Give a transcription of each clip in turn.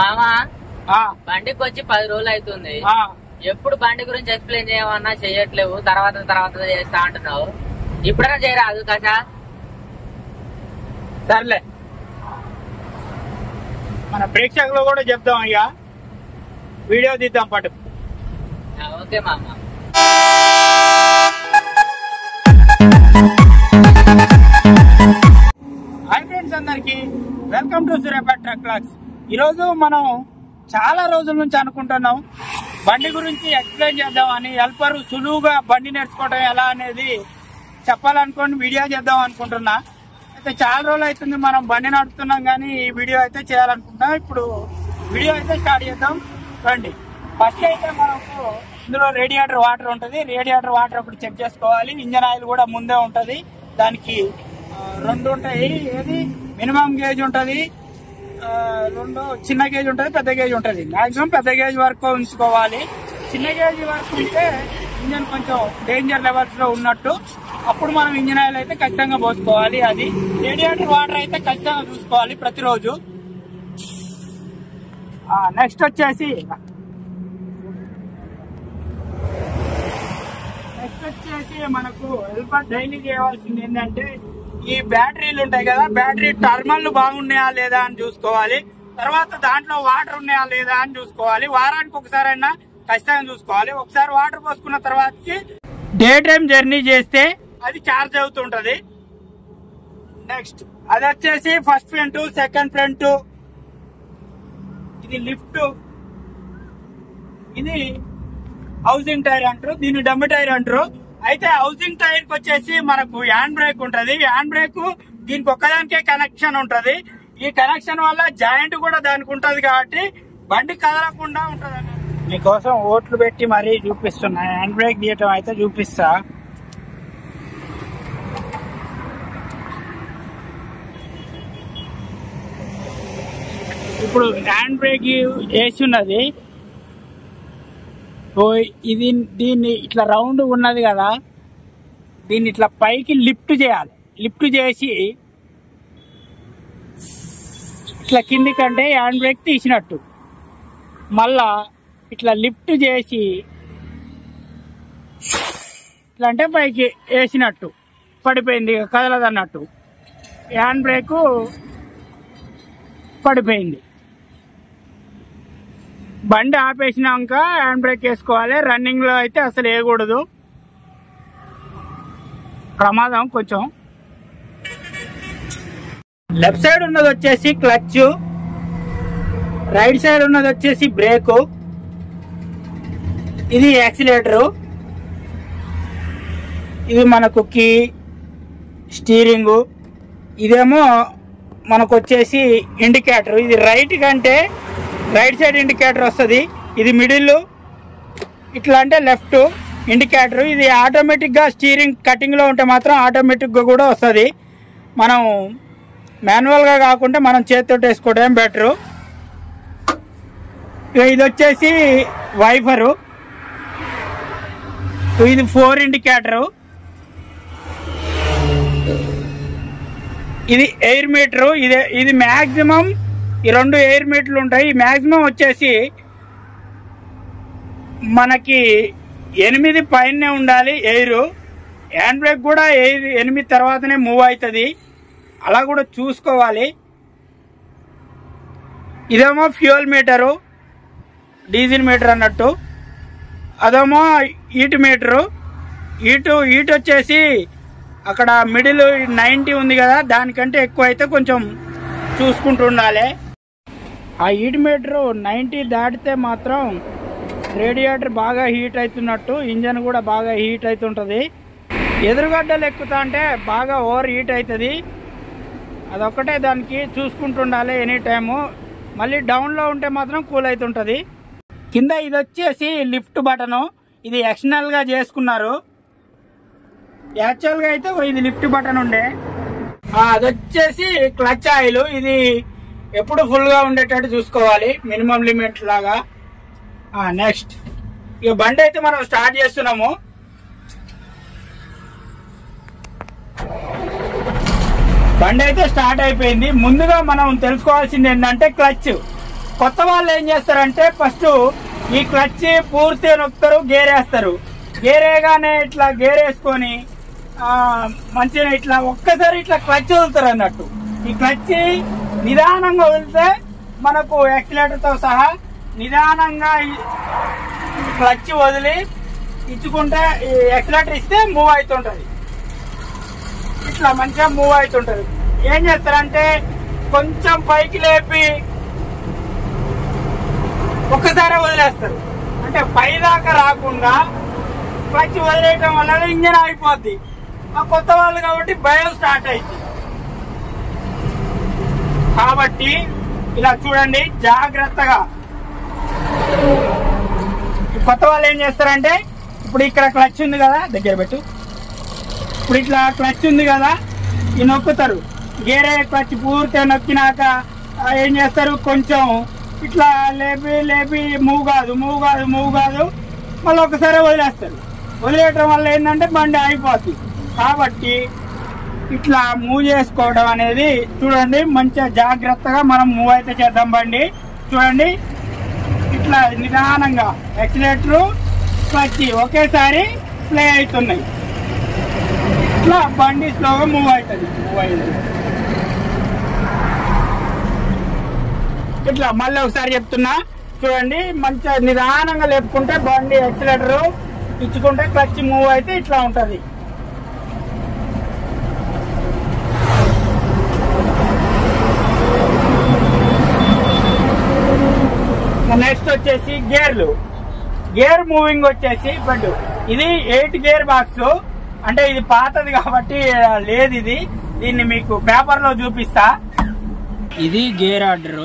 మామా బండికి వచ్చి 10 రోజులు అవుతుంది. ఎప్పుడు బండి గురించి ఎక్స్ప్లెయిన్ చేయమన్నా చెయ్యట్లేవు, తర్వాత చేస్తా అంటున్నావు. ఇప్పుడైనా చేయరాదు కసా. సర్లే, మన ప్రేక్షకులు కూడా చెప్తాం అయ్యా, వీడియో తీద్దాం పట్టు. ఓకే మామ. హాయ్ ఫ్రెండ్స్, అందరికి welcome to Suryapet truck clocks. ఈరోజు మనం చాలా రోజుల నుంచి అనుకుంటున్నాం బండి గురించి ఎక్స్ప్లెయిన్ చేద్దామని. హెల్పర్ సులువుగా బండి నేర్చుకోవడం ఎలా అనేది చెప్పాలనుకోని వీడియో చేద్దాం అనుకుంటున్నా. అయితే చాలా రోజులు అవుతుంది మనం బండి నడుపుతున్నాం, కానీ ఈ వీడియో అయితే చేయాలనుకుంటున్నాం. ఇప్పుడు వీడియో అయితే స్టార్ట్ చేద్దాం రండి. ఫస్ట్ అయితే మనకు ఇందులో రేడియేటర్ వాటర్ ఉంటుంది. రేడియేటర్ వాటర్ ఒకటి చెక్ చేసుకోవాలి. ఇంజన్ ఆయిల్ కూడా ముందే ఉంటుంది. దానికి 2 ఉంటాయి. ఏది మినిమం గేజ్ ఉంటుంది, 2 చిన్న గేజ్ ఉంటుంది, పెద్ద గేజ్ ఉంటుంది. మాక్సిమం పెద్ద గేజ్ వరకు ఉంచుకోవాలి. చిన్న గేజ్ వరకు ఉంటే ఇంజన్ కొంచెం డేంజర్ లెవెల్స్ లో ఉన్నట్టు. అప్పుడు మనం ఇంజన్ ఆయిల్ అయితే ఖచ్చితంగా పోసుకోవాలి. అది రేడియేటర్ వాటర్ అయితే ఖచ్చితంగా చూసుకోవాలి ప్రతిరోజు. నెక్స్ట్ వచ్చేసి మనకు హెల్పర్ డైలీ చేయవలసింది ఏంటంటే, ఈ బ్యాటరీలు ఉంటాయి కదా, బ్యాటరీ టర్మల్ బాగున్నాయా లేదా అని చూసుకోవాలి. తర్వాత దాంట్లో వాటర్ ఉన్నాయా లేదా అని చూసుకోవాలి. వారానికి ఒకసారి అయినా ఖచ్చితంగా చూసుకోవాలి. ఒకసారి వాటర్ పోసుకున్న తర్వాతకి డే టైం జర్నీ చేస్తే అది ఛార్జ్ అవుతుంటది. నెక్స్ట్ అది వచ్చేసి ఫస్ట్ ఫ్రంట్, సెకండ్ ఫ్రంట్, ఇది లిఫ్ట్, ఇది హౌసింగ్ టైర్ అంటారు, దీన్ని డమ్మి టైర్ అంటారు. అయితే హౌసింగ్ టైర్ కి వచ్చేసి మనకు హ్యాండ్ బ్రేక్ ఉంటది. హ్యాండ్ బ్రేక్ దీనికి ఒక్కదానికే కనెక్షన్ ఉంటది. ఈ కనెక్షన్ వల్ల జాయింట్ కూడా దానికి ఉంటది కాబట్టి బండి కదలకుండా ఉంటది. మీకోసం ఓట్లు పెట్టి మరీ చూపిస్తున్నా. హ్యాండ్ బ్రేక్ తీయటం అయితే చూపిస్తా. ఇప్పుడు హ్యాండ్ బ్రేక్ వేసి ఉన్నది. ఇది దీన్ని ఇట్లా రౌండ్ ఉన్నది కదా, దీన్ని ఇట్లా పైకి లిఫ్ట్ చేయాలి. లిఫ్ట్ చేసి ఇట్లా కింది కంటే హ్యాండ్ బ్రేక్ తీసినట్టు, మళ్ళా ఇట్లా లిఫ్ట్ చేసి ఇట్లా అంటే పైకి వేసినట్టు పడిపోయింది, కదలదన్నట్టు. హ్యాండ్ బ్రేక్ పడిపోయింది. బండి ఆపేసినాక హ్యాండ్ బ్రేక్ వేసుకోవాలి. రన్నింగ్ లో అయితే అసలు వేయకూడదు, ప్రమాదం కొంచెం. లెఫ్ట్ సైడ్ ఉన్నది వచ్చేసి క్లచ్, రైట్ సైడ్ ఉన్నది వచ్చేసి బ్రేకు, ఇది యాక్సిలేటరు, ఇది మనకు కీ, స్టీరింగు, ఇదేమో మనకు వచ్చేసి ఇండికేటర్. ఇది రైట్ కంటే రైట్ సైడ్ ఇండికేటర్ వస్తుంది. ఇది మిడిల్, ఇట్లా అంటే లెఫ్ట్ ఇండికేటర్. ఇది ఆటోమేటిక్గా స్టీరింగ్ కటింగ్లో ఉంటే మాత్రం ఆటోమేటిక్గా కూడా వస్తుంది. మనం మాన్యువల్గా కాకుండా మనం చేతితో వేసుకోవడం బెటరు. ఇది వచ్చేసి వైఫరు, ఇది 4 ఇండికేటరు, ఇది ఎయిర్ మీటరు. ఇది మ్యాక్సిమం ఈ 2 ఎయిర్ మీటర్లు ఉంటాయి. మ్యాక్సిమం వచ్చేసి మనకి 8 పైనే ఉండాలి ఎయిర్. హ్యాండ్ బ్రేక్ కూడా 8 తర్వాతనే మూవ్ అవుతుంది, అలా కూడా చూసుకోవాలి. ఇదేమో ఫ్యూయల్ మీటరు, డీజిల్ మీటర్ అన్నట్టు. అదేమో హీట్ మీటరు. హీట్ వచ్చేసి అక్కడ మిడిల్ 90 ఉంది కదా, దానికంటే ఎక్కువ అయితే కొంచెం చూసుకుంటూ ఉండాలి. ఆ హీట్ మీటర్ 90 దాటితే మాత్రం రేడియేటర్ బాగా హీట్ అవుతున్నట్టు, ఇంజన్ కూడా బాగా హీట్ అవుతుంటుంది. ఎదురుగడ్డలు ఎక్కుతా అంటే బాగా ఓవర్ హీట్ అవుతుంది. అదొక్కటే దానికి చూసుకుంటుండాలి ఎనీ టైము. మళ్ళీ డౌన్లో ఉంటే మాత్రం కూల్ అవుతుంటుంది. కింద ఇది వచ్చేసి లిఫ్ట్ బటను, ఇది ఎక్స్టర్నల్గా చేసుకున్నారు. యాక్చువల్గా అయితే ఇది లిఫ్ట్ బటన్ ఉండే. అది వచ్చేసి క్లచ్ ఆయిల్. ఇది ఎప్పుడు ఫుల్గా ఉండేటట్టు చూసుకోవాలి, మినిమం లిమిట్ లాగా. నెక్స్ట్ ఇక బండి అయితే మనం స్టార్ట్ చేస్తున్నాము. బండి అయితే స్టార్ట్ అయిపోయింది. ముందుగా మనం తెలుసుకోవాల్సింది ఏంటంటే క్లచ్. కొత్త వాళ్ళు ఏం చేస్తారంటే ఫస్ట్ ఈ క్లచ్ పూర్తిగా నొక్కుతారు, గేరేస్తారు. గేరేగానే ఇట్లా గేరేసుకొని మంచిగా ఇట్లా ఒక్కసారి ఇట్లా క్లచ్ వదులుతారు అన్నట్టు. ఈ క్లచ్ నిదానంగా వదిలితే మనకు యాక్సిలేటర్ తో సహా నిదానంగా క్లచ్ వదిలి ఇచ్చుకుంటే యాక్సిలేటర్ ఇస్తే మూవ్ అవుతుంటది. ఇట్లా మంచిగా మూవ్ అవుతుంటది. ఏం చేస్తారంటే కొంచెం పైకి లేపి ఒక్కసారి వదిలేస్తారు. అంటే పై దాకా రాకుండా క్లచ్ వదిలేయటం వల్ల ఇంజన్ ఆగిపోద్ది. కొత్త వాళ్ళు కాబట్టి భయం స్టార్ట్ అయింది. కాబట్టి ఇలా చూడండి జాగ్రత్తగా. కొత్త వాళ్ళు ఏం చేస్తారంటే ఇప్పుడు ఇక్కడ క్లచ్ ఉంది కదా, దగ్గర పెట్టు. ఇప్పుడు ఇట్లా క్లచ్ ఉంది కదా, ఈ నొక్కుతారు. గేరే క్లచ్ పూర్తిగా నొక్కినాక ఏం చేస్తారు, కొంచెం ఇట్లా లేపి లేపి మూవ్ కాదు మళ్ళీ ఒకసారి వదిలేస్తారు. వదిలేయటం వల్ల ఏంటంటే బండి ఆగిపోతుంది. కాబట్టి ఇట్లా మూవ్ చేసుకోవడం అనేది చూడండి, మంచిగా జాగ్రత్తగా మనం మూవ్ అయితే చేద్దాం. బండి చూడండి ఇట్లా నిదానంగా యాక్సిలేటర్ క్లచ్ ఒకేసారి ప్లే అవుతున్నాయి. ఇట్లా బండి స్లోగా మూవ్ అవుతుంది. ఇట్లా మళ్ళీ ఒకసారి చెప్తున్నా చూడండి, మంచిగా నిదానంగా లేపుకుంటే బండి యాక్సిలేటర్ ఇచ్చుకుంటే క్లచ్ మూవ్ అయితే ఇట్లా ఉంటది. నెక్స్ట్ వచ్చేసి గేర్లు. గేర్ మూవింగ్ వచ్చేసి ఇప్పుడు ఇది 8 గేర్ బాక్స్. అంటే ఇది పాతది కాబట్టి లేదు, దీన్ని మీకు పేపర్ లో చూపిస్తా. ఇది గేర్ ఆర్డర్.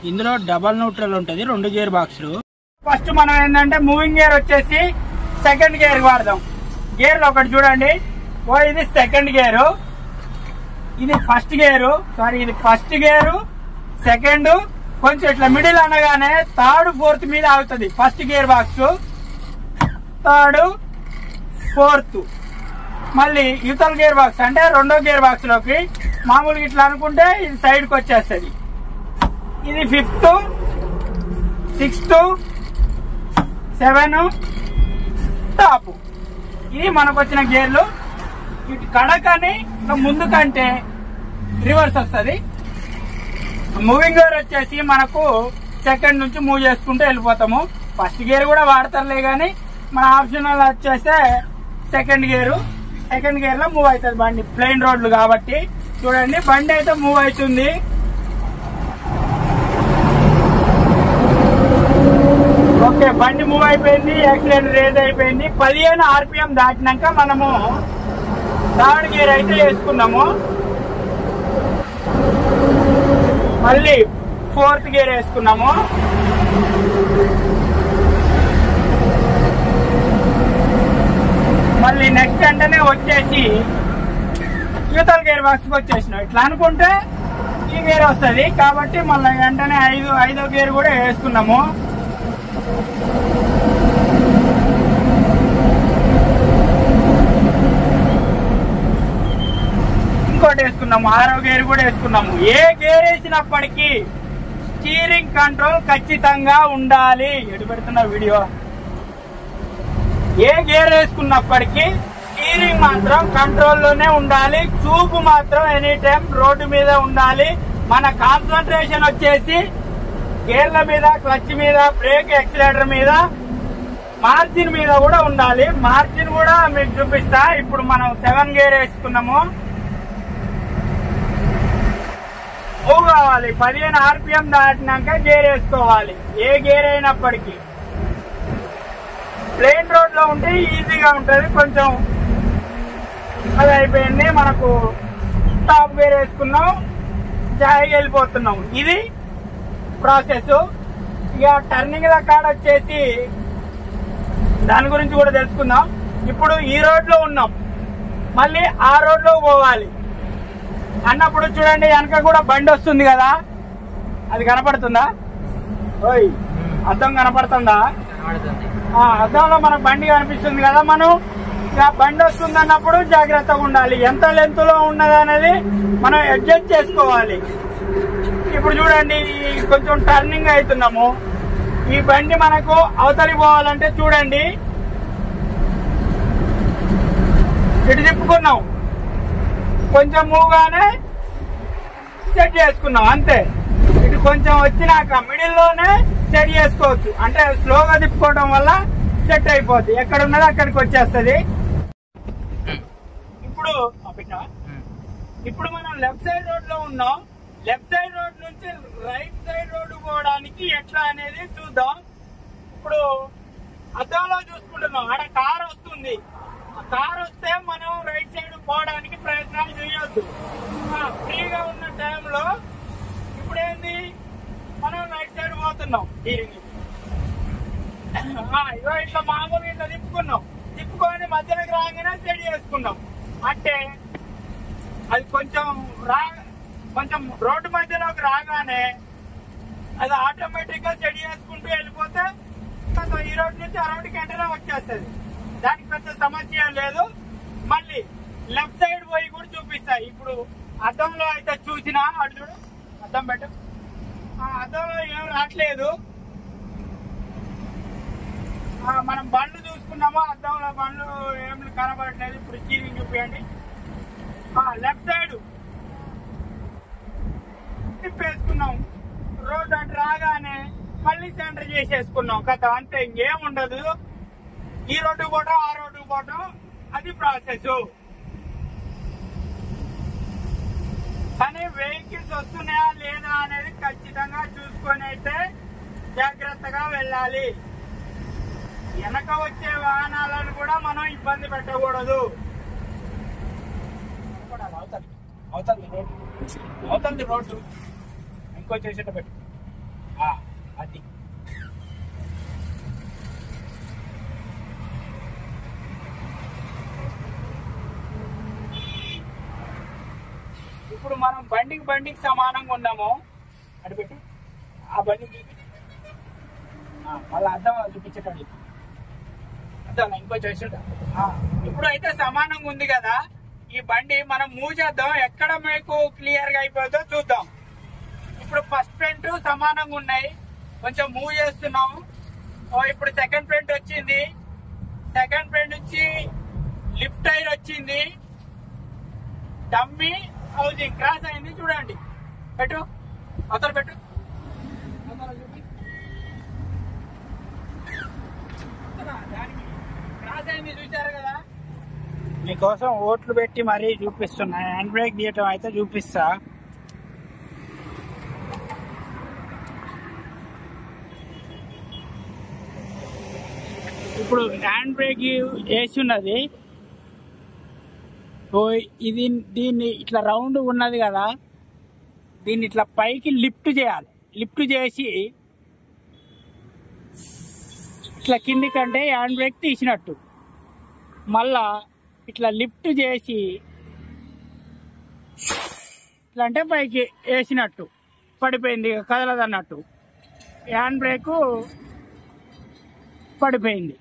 ఇందులో డబల్ న్యూట్రల్ ఉంటది, 2 గేర్ బాక్సులు. ఫస్ట్ మనం ఏంటంటే మూవింగ్ గేర్ వచ్చేసి సెకండ్ గేర్ వాడదాం. గేర్లు ఒకటి చూడండి, ఇది సెకండ్ గేరు, ఇది ఫస్ట్ గేరు, ఇది ఫస్ట్ గేరు, సెకండ్ కొంచెం ఇట్లా మిడిల్ అనగానే థర్డ్ ఫోర్త్ మీద ఆగుతుంది. First gear box, third fourth, మళ్ళీ యూతల గేర్ బాక్స్ అంటే 2వ గేర్ బాక్స్ లోకి మామూలుగా ఇట్లా అనుకుంటే ఇది సైడ్ కి వచ్చేస్తుంది. ఇది 5th, 6th, 7 టాప్. ఇది మనకు వచ్చిన గేర్లు. ఇటు కడకని ముందు కంటే రివర్స్ వస్తుంది. మూవింగ్ గేర్ వచ్చేసి మనకు సెకండ్ నుంచి మూవ్ చేసుకుంటూ వెళ్ళిపోతాము. ఫస్ట్ గేర్ కూడా వాడతారులే కానీ మన ఆప్షనల్ వచ్చేస్తే సెకండ్ గేర్ లో మూవ్ అవుతుంది బండి, ప్లెయిన్ రోడ్లు కాబట్టి. చూడండి బండి అయితే మూవ్ అవుతుంది. ఓకే, బండి మూవ్ అయిపోయింది, యాక్సిలేటర్ రేజ్ అయిపోయింది. 15 RPM దాటినాక మనము థర్డ్ గేర్ అయితే వేసుకున్నాము. మళ్ళీ 4th గేర్ వేసుకున్నాము. మళ్ళీ నెక్స్ట్ వెంటనే వచ్చేసి యూతల గేర్ బాక్స్ వచ్చేసినాం. ఇట్లా అనుకుంటే ఈ గేర్ వస్తుంది కాబట్టి మళ్ళీ వెంటనే 5వ గేర్ కూడా వేసుకున్నాము. ఇంకోటి వేసుకున్నాము, 6వ గేర్ కూడా వేసుకున్నాము. ఏ గేర్ వేసినప్పటికీ స్టీరింగ్ కంట్రోల్ ఖచ్చితంగా ఉండాలి. ఎటు పెడుతున్న వీడియో, ఏ గేర్ వేసుకున్నప్పటికీ స్టీరింగ్ మాత్రం కంట్రోల్లోనే ఉండాలి. చూపు మాత్రం ఎనీ టైం రోడ్డు మీద ఉండాలి. మన కాన్సన్ట్రేషన్ వచ్చేసి గేర్ల మీద, క్లచ్ మీద, బ్రేక్, యాక్సిలేటర్ మీద, మార్జిన్ మీద కూడా ఉండాలి. మార్జిన్ కూడా మీకు చూపిస్తా. ఇప్పుడు మనం 7 గేర్ వేసుకున్నాము. మూవ్ కావాలి, 15 RPM దాటినాక గేర్ వేసుకోవాలి. ఏ గేర్ అయినప్పటికీ ప్లెయిన్ రోడ్ లో ఉంటే ఈజీగా ఉంటది. కొంచెం అది అయిపోయింది, మనకు టాప్ గేర్ వేసుకున్నాం, జాయిగా వెళ్ళిపోతున్నాం. ఇది ప్రాసెస్. ఇక టర్నింగ్ కాడ వచ్చేసి దాని గురించి కూడా తెలుసుకుందాం. ఇప్పుడు ఈ రోడ్ లో ఉన్నాం, మళ్ళీ ఆ రోడ్ లో పోవాలి అన్నప్పుడు చూడండి వెనక కూడా బండి వస్తుంది కదా, అది కనపడుతుందా? ఓయ్ అద్దం కనపడుతుందా? అద్దంలో మనకు బండి కనిపిస్తుంది కదా. మనం ఇక బండి వస్తుంది అన్నప్పుడు జాగ్రత్తగా ఉండాలి. ఎంత లెంత్ లో ఉన్నది అనేది మనం అడ్జస్ట్ చేసుకోవాలి. ఇప్పుడు చూడండి కొంచెం టర్నింగ్ అవుతున్నాము. ఈ బండి మనకు అవతలి పోవాలంటే చూడండి ఇటు తిప్పుకున్నాం, కొంచెం మూవ్గానే సెట్ చేసుకున్నాం అంతే. ఇటు కొంచెం వచ్చినాక మిడిల్లోనే సెట్ చేసుకోవచ్చు, అంటే స్లోగా తిప్పుకోవడం వల్ల సెట్ అయిపోద్ది, ఎక్కడ ఉన్నదో అక్కడికి వచ్చేస్తుంది. ఇప్పుడు మనం లెఫ్ట్ సైడ్ రోడ్ లో ఉన్నాం. లెఫ్ట్ సైడ్ రోడ్ నుంచి రైట్ సైడ్ రోడ్ పోవడానికి ఎట్లా అనేది చూద్దాం. ఇప్పుడు అద్దంలో చూసుకుంటున్నాం, ఆడ కార్ వస్తుంది. ఆ కార్ వస్తే మనం రైట్ సైడ్ పోవడానికి ప్రయత్నాలు చేయొద్దు. ఫ్రీగా ఉన్న టైంలో ఇప్పుడేంది మనం రైట్ సైడ్ పోతున్నాం. ఇగో ఇట్లా మామూలుగా ఇట్లా తిప్పుకొని మధ్యలోకి రాగానే సెట్ చేసుకున్నాం. అంటే అది కొంచెం రోడ్డు మధ్యలోకి రాగానే అది ఆటోమేటిక్ గా సెట్ చేసుకుంటూ వెళ్ళిపోతే ఈ రోడ్ నుంచి ఆ రోడ్డుకి వెంటనే వచ్చేస్తుంది. దానికి పెద్ద సమస్య లేదు. మళ్ళీ లెఫ్ట్ సైడ్ పోయి కూడా చూపిస్తాయి. ఇప్పుడు అద్దంలో అయితే చూసినా, అటు చూడు, అద్దం పెట్టు. అద్దంలో ఏం రావట్లేదు. మనం బండ్లు చూసుకున్నామో అద్దంలో బండ్లు ఏం కనబడట్లేదు. ఇప్పుడు స్టీరింగ్ చూపించండి. Left side తిప్పేసుకున్నాం. రోడ్ అటు రాగానే మళ్ళీ సెంటర్ చేసేసుకున్నాం కదా, అంతే. ఇంకేం ఉండదు. ఈ రోడ్డు పోవటం ఆ రోడ్డు పోవటం అది ప్రాసెస్. కానీ వెహికల్స్ వస్తున్నాయా లేదా అనేది ఖచ్చితంగా చూసుకొని అయితే జాగ్రత్తగా వెళ్ళాలి. వెనక వచ్చే వాహనాలను కూడా మనం ఇబ్బంది పెట్టకూడదు. అవుతుంది రోడ్డు ఇంకో చేసేట పెట్టు. అది ఇప్పుడు మనం బండికి సమానంగా ఉన్నాము. అటు పెట్టు. ఆ బండికి మళ్ళీ అద్దం చూపించేటండి. అద్దం ఇంకో చేసేట. ఇప్పుడు అయితే సమానంగా ఉంది కదా. ఈ బండి మనం మూవ్ చేద్దాం, ఎక్కడ మీకు క్లియర్ గా అయిపోతుందో చూద్దాం. ఇప్పుడు ఫస్ట్ ఫ్రంట్ సమానంగా ఉన్నాయి, కొంచెం మూవ్ చేస్తున్నాం. ఇప్పుడు సెకండ్ ఫ్రంట్ వచ్చింది. సెకండ్ ఫ్రంట్ నుంచి లిఫ్ట్ టైర్ వచ్చింది. డమ్మీ హౌసింగ్ క్రాస్ అయింది. చూడండి, పెట్టు, అవతల పెట్టు. దానికి క్రాస్ అయింది, చూసారు కదా. మీకోసం ఓట్లు పెట్టి మరీ చూపిస్తున్నా. హ్యాండ్ బ్రేక్ తీయటం అయితే చూపిస్తా. ఇప్పుడు హ్యాండ్ బ్రేక్ వేసి ఉన్నది. దీన్ని ఇట్లా రౌండ్ ఉన్నది కదా, దీన్ని ఇట్లా పైకి లిఫ్ట్ చేయాలి. లిఫ్ట్ చేసి ఇట్లా కింది కంటే హ్యాండ్ బ్రేక్ తీసినట్టు, మళ్ళా ఇట్లా లిఫ్ట్ చేసి ఇట్లా అంటే పైకి వేసినట్టు పడిపోయింది, కదలదన్నట్టు. హ్యాండ్ బ్రేకు పడిపోయింది.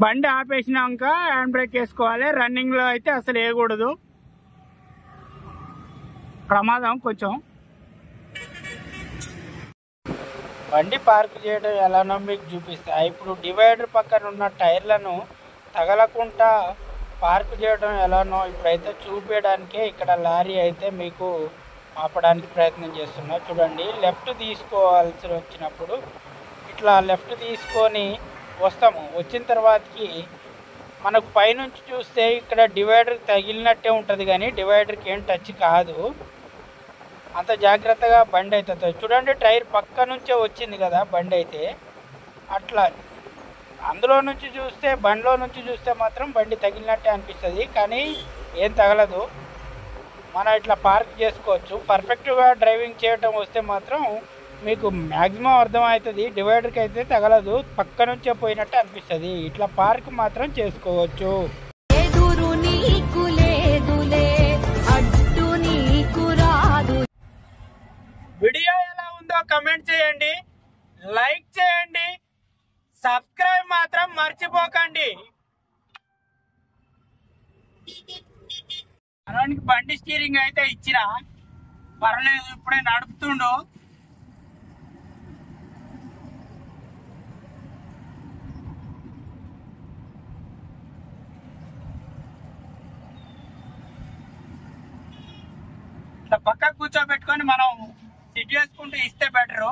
బండి ఆపేసినాక హ్యాండ్ బ్రేక్ వేసుకోవాలి. రన్నింగ్ లో అయితే అసలు వేయకూడదు, ప్రమాదం కొంచెం. బండి పార్క్ చేయడం ఎలానో మీకు చూపిస్తా. ఇప్పుడు డివైడర్ పక్కన ఉన్న టైర్లను తగలకుండా పార్క్ చేయడం ఎలానో ఇప్పుడైతే చూపించడానికే ఇక్కడ లారీ అయితే మీకు ఆపడానికి ప్రయత్నం చేస్తున్నా. చూడండి, లెఫ్ట్ తీసుకోవాల్సి వచ్చినప్పుడు ఇట్లా లెఫ్ట్ తీసుకొని వస్తాము. వచ్చిన తర్వాతకి మనకు పైనుంచి చూస్తే ఇక్కడ డివైడర్ తగిలినట్టే ఉంటుంది, కానీ డివైడర్కి ఏం టచ్ కాదు. అంత జాగ్రత్తగా బండి అవుతుంది. చూడండి, టైర్ పక్క నుంచే వచ్చింది కదా బండి అయితే. అట్లా అందులో నుంచి చూస్తే, బండిలో నుంచి చూస్తే మాత్రం బండి తగిలినట్టే అనిపిస్తుంది, కానీ ఏం తగలదు. మనం ఇట్లా పార్క్ చేసుకోవచ్చు. పర్ఫెక్ట్గా డ్రైవింగ్ చేయటం వస్తే మాత్రం మీకు మ్యాక్సిమం అర్థమవుతుంది. డివైడర్కి అయితే తగలదు, పక్క నుంచే పోయినట్టు అనిపిస్తుంది. ఇట్లా పార్క్ మాత్రం చేసుకోవచ్చు. వీడియో ఎలా ఉందో కమెంట్ చేయండి, లైక్ చేయండి, సబ్స్క్రైబ్ మాత్రం మర్చిపోకండి. అలానికి బండి స్టీరింగ్ అయితే ఇచ్చిన పర్లేదు, ఇప్పుడే నడుపుతుండు. ఇట్లా పక్కకు కూర్చోబెట్టుకొని మనం సిట్ చేసుకుంటూ ఇస్తే బెటరు.